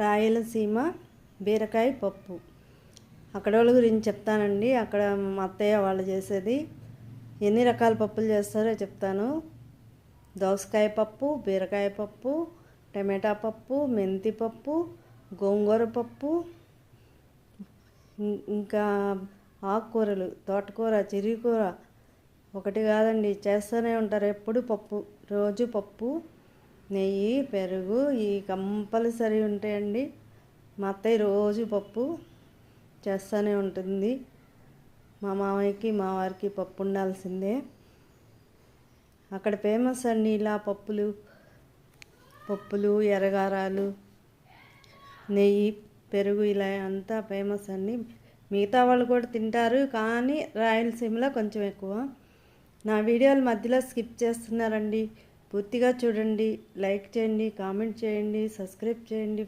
రాయలసీమ బీరకాయ పప్పు. అక్కడ వాళ్ళ గురించి చెప్తానండి. అక్కడ మా అత్తయ్య వాళ్ళు చేసేది ఎన్ని రకాల పప్పులు చేస్తారో చెప్తాను. దోసకాయ పప్పు, బీరకాయ పప్పు, టమాటా పప్పు, మెంతి పప్పు, గోంగూర పప్పు, ఇంకా ఆకుకూరలు, తోటకూర, చిరుకూర, ఒకటి కాదండి చేస్తూనే ఉంటారు ఎప్పుడు పప్పు. రోజు పప్పు, నెయ్యి, పెరుగు ఈ కంపల్సరీ ఉంటాయండి. మా అత్తయ్య రోజు పప్పు చేస్తూనే ఉంటుంది. మా మామయ్యకి మా వారికి పప్పు ఉండాల్సిందే. అక్కడ ఫేమస్ అండి ఇలా పప్పులు, ఎర్రగారాలు, నెయ్యి, పెరుగు ఇలా అంతా ఫేమస్ అండి. మిగతా వాళ్ళు కూడా తింటారు, కానీ రాయలసీమలో కొంచెం ఎక్కువ. నా వీడియోలు మధ్యలో స్కిప్ చేస్తున్నారండి. పూర్తిగా చూడండి, లైక్ చేయండి, కామెంట్ చేయండి, సబ్స్క్రైబ్ చేయండి.